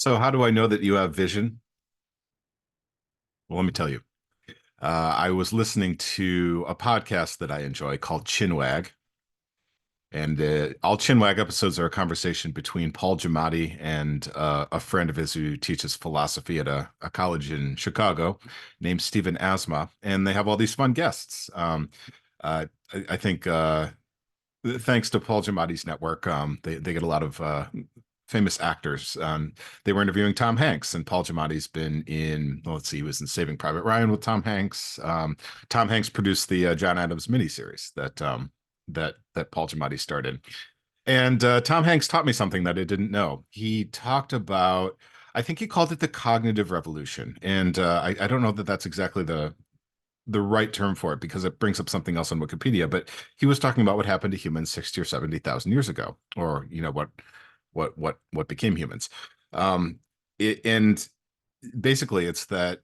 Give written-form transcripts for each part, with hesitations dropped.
So, how do I know that you have vision? Well, let me tell you. I was listening to a podcast that I enjoy called Chinwag, and all Chinwag episodes are a conversation between Paul Giamatti and a friend of his who teaches philosophy at a college in Chicago named Stephen Asma, and they have all these fun guests. I think thanks to Paul Giamatti's network, they get a lot of famous actors. They were interviewing Tom Hanks, and Paul Giamatti's been in. Well, let's see, he was in Saving Private Ryan with Tom Hanks. Tom Hanks produced the John Adams miniseries that Paul Giamatti started. And Tom Hanks taught me something that I didn't know. He talked about, I think he called it the cognitive revolution, and I don't know that that's exactly the right term for it because it brings up something else on Wikipedia, but he was talking about what happened to humans 60 or 70,000 years ago, or what became humans. And basically it's that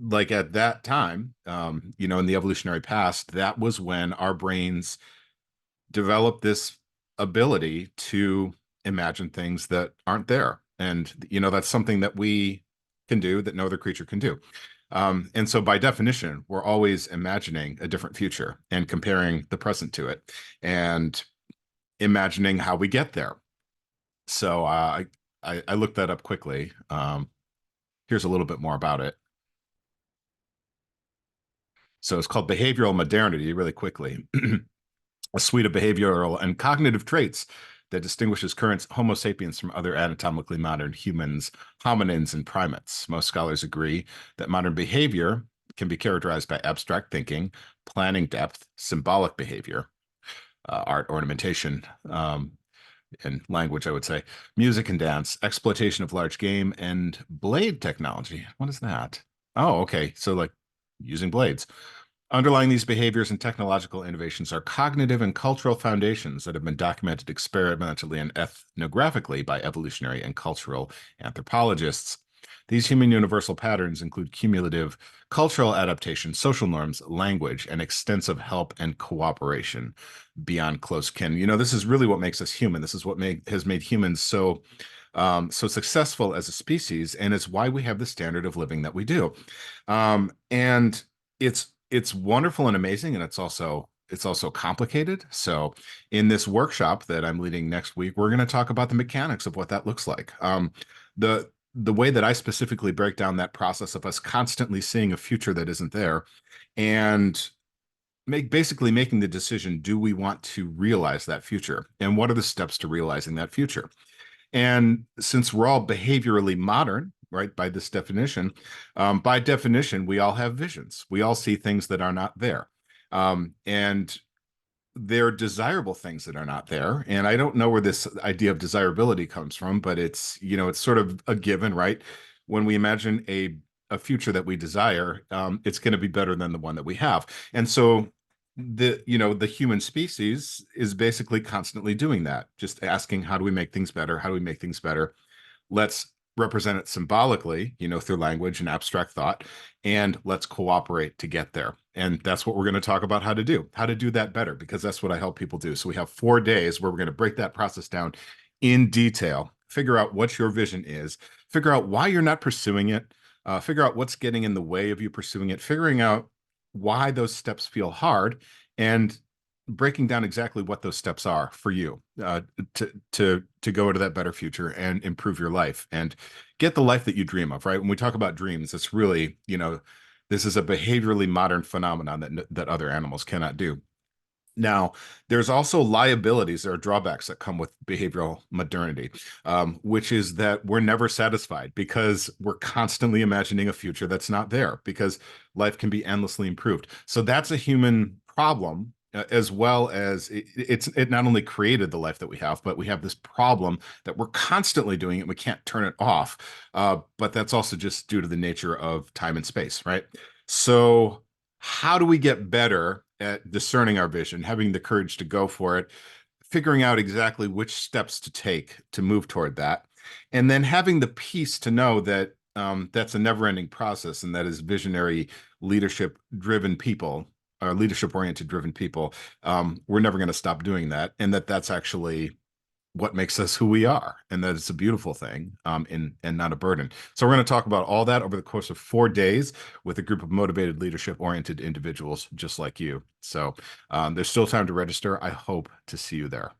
like at that time, in the evolutionary past, that was when our brains developed this ability to imagine things that aren't there. And that's something that we can do that no other creature can do. And so by definition, we're always imagining a different future and comparing the present to it and imagining how we get there. So I looked that up quickly. Here's a little bit more about it. So it's called behavioral modernity, really quickly. A suite of behavioral and cognitive traits that distinguishes current Homo sapiens from other anatomically modern humans, hominins, and primates. Most scholars agree that modern behavior can be characterized by abstract thinking, planning depth, symbolic behavior, art, ornamentation, and language, I would say, music and dance, exploitation of large game, and blade technology. What is that? Oh, okay. So, like using blades. Underlying these behaviors and technological innovations are cognitive and cultural foundations that have been documented experimentally and ethnographically by evolutionary and cultural anthropologists. These human universal patterns include cumulative cultural adaptation, social norms, language, and extensive help and cooperation beyond close kin. This is really what makes us human. This is what has made humans so successful as a species, and it's why we have the standard of living that we do. And it's wonderful and amazing, and it's also complicated. So in this workshop that I'm leading next week, we're going to talk about the mechanics of what that looks like. The way that I specifically break down that process of us constantly seeing a future that isn't there and basically making the decision, do we want to realize that future? And what are the steps to realizing that future? And since we're all behaviorally modern, right, by definition, we all have visions. We all see things that are not there. And they're desirable things that are not there. And I don't know where this idea of desirability comes from, but it's sort of a given, right? When we imagine a future that we desire, it's going to be better than the one that we have. And so the human species is basically constantly doing that, just asking, how do we make things better? How do we make things better? Let's represent it symbolically, through language and abstract thought, and let's cooperate to get there. And that's what we're going to talk about how to do that better, because that's what I help people do. So we have 4 days where we're going to break that process down in detail, figure out what your vision is, figure out why you're not pursuing it, figure out what's getting in the way of you pursuing it, figuring out why those steps feel hard, and breaking down exactly what those steps are for you to go into that better future and improve your life and get the life that you dream of. Right? When we talk about dreams, it's really, this is a behaviorally modern phenomenon that other animals cannot do. Now, there's also liabilities or drawbacks that come with behavioral modernity, which is that we're never satisfied because we're constantly imagining a future that's not there, because life can be endlessly improved. So that's a human problem, as well as it not only created the life that we have, but we have this problem that we're constantly doing it. We can't turn it off. But that's also just due to the nature of time and space, right? So how do we get better at discerning our vision, having the courage to go for it, figuring out exactly which steps to take to move toward that, and then having the peace to know that that's a never-ending process, and that is visionary, leadership-driven people, or leadership-oriented driven people, we're never going to stop doing that, and that's actually what makes us who we are, and that it's a beautiful thing, and not a burden. So we're going to talk about all that over the course of 4 days with a group of motivated, leadership-oriented individuals just like you. So there's still time to register. I hope to see you there.